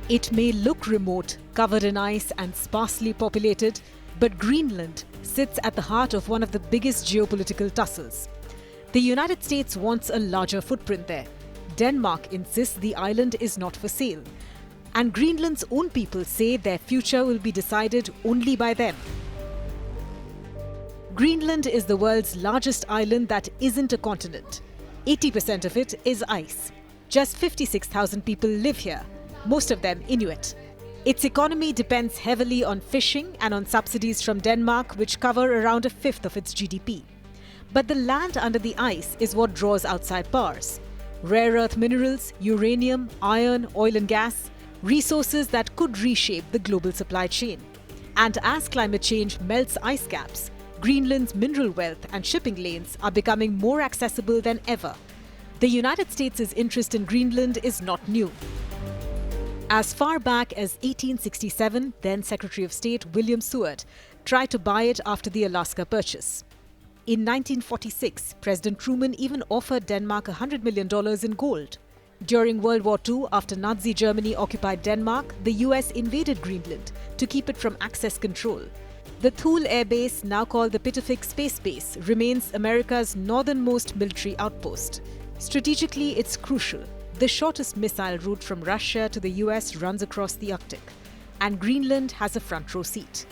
It may look remote, covered in ice and sparsely populated, but Greenland sits at the heart of one of the biggest geopolitical tussles. The United States wants a larger footprint there. Denmark insists the island is not for sale. And Greenland's own people say their future will be decided only by them. Greenland is the world's largest island that isn't a continent. 80% of it is ice. Just 56,000 people live here, most of them Inuit. Its economy depends heavily on fishing and on subsidies from Denmark, which cover around a fifth of its GDP. But the land under the ice is what draws outside powers. Rare earth minerals, uranium, iron, oil and gas, resources that could reshape the global supply chain. And as climate change melts ice caps, Greenland's mineral wealth and shipping lanes are becoming more accessible than ever. The United States' interest in Greenland is not new. As far back as 1867, then Secretary of State William Seward tried to buy it after the Alaska Purchase. In 1946, President Truman even offered Denmark $100 million in gold. During World War II, after Nazi Germany occupied Denmark, the US invaded Greenland to keep it from Axis control. The Thule Air Base, now called the Pitofik Space Base, remains America's northernmost military outpost. Strategically, it's crucial. The shortest missile route from Russia to the US runs across the Arctic, and Greenland has a front row seat.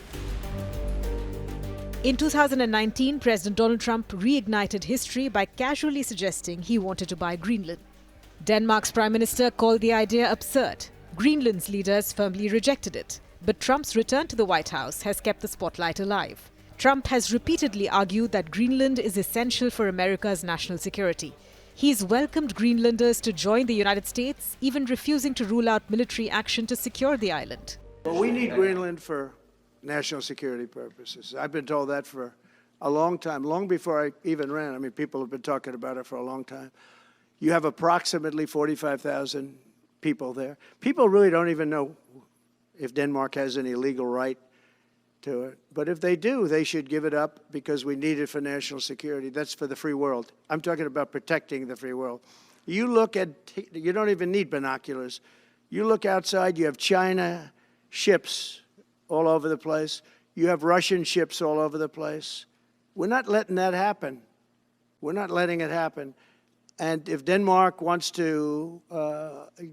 In 2019, President Donald Trump reignited history by casually suggesting he wanted to buy Greenland. Denmark's Prime Minister called the idea absurd. Greenland's leaders firmly rejected it. But Trump's return to the White House has kept the spotlight alive. Trump has repeatedly argued that Greenland is essential for America's national security. He's welcomed Greenlanders to join the United States, even refusing to rule out military action to secure the island. Well, we need Greenland for national security purposes. I've been told that for a long time, long before I even ran. I mean, people have been talking about it for a long time. You have approximately 45,000 people there. People really don't even know if Denmark has any legal right to it. But if they do, they should give it up because we need it for national security. That's for the free world. I'm talking about protecting the free world. You don't even need binoculars. You look outside, you have China ships all over the place. You have Russian ships all over the place. We're not letting that happen. We're not letting it happen. And if Denmark wants to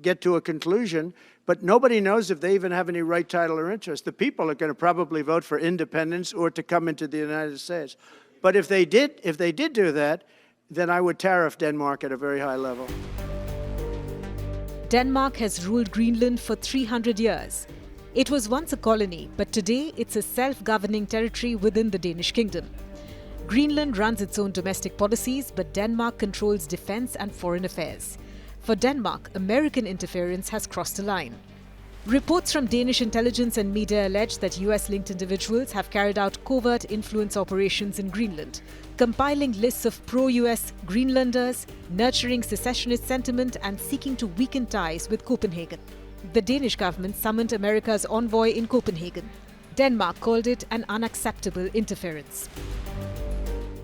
get to a conclusion, but nobody knows if they even have any right, title, or interest. The people are going to probably vote for independence or to come into the United States. But if they did do that, then I would tariff Denmark at a very high level. Denmark has ruled Greenland for 300 years. It was once a colony, but today it's a self-governing territory within the Danish kingdom. Greenland runs its own domestic policies, but Denmark controls defense and foreign affairs. For Denmark, American interference has crossed a line. Reports from Danish intelligence and media allege that US-linked individuals have carried out covert influence operations in Greenland, compiling lists of pro-US Greenlanders, nurturing secessionist sentiment and seeking to weaken ties with Copenhagen. The Danish government summoned America's envoy in Copenhagen. Denmark called it an unacceptable interference.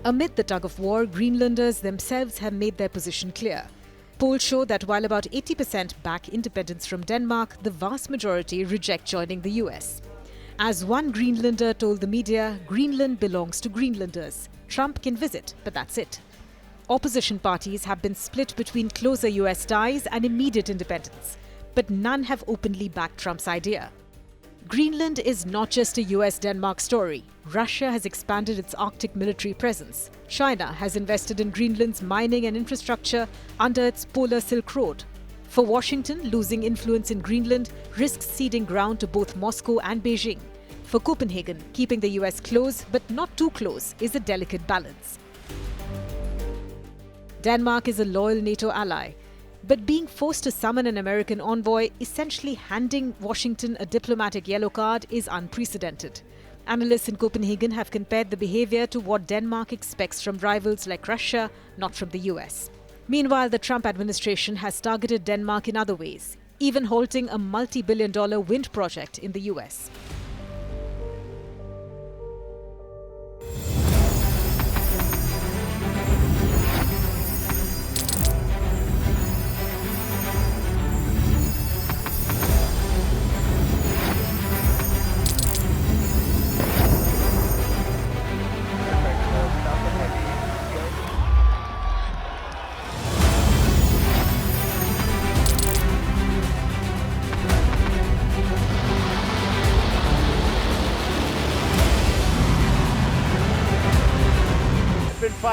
Amid the tug-of-war, Greenlanders themselves have made their position clear. Polls show that while about 80% back independence from Denmark, the vast majority reject joining the US. As one Greenlander told the media, Greenland belongs to Greenlanders. Trump can visit, but that's it. Opposition parties have been split between closer US ties and immediate independence, but none have openly backed Trump's idea. Greenland is not just a US-Denmark story. Russia has expanded its Arctic military presence. China has invested in Greenland's mining and infrastructure under its Polar Silk Road. For Washington, losing influence in Greenland risks ceding ground to both Moscow and Beijing. For Copenhagen, keeping the US close but not too close is a delicate balance. Denmark is a loyal NATO ally. But being forced to summon an American envoy, essentially handing Washington a diplomatic yellow card, is unprecedented. Analysts in Copenhagen have compared the behavior to what Denmark expects from rivals like Russia, not from the US. Meanwhile, the Trump administration has targeted Denmark in other ways, even halting a multi-billion-dollar wind project in the US.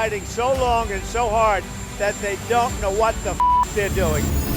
fighting so long and so hard that they don't know what the they're doing.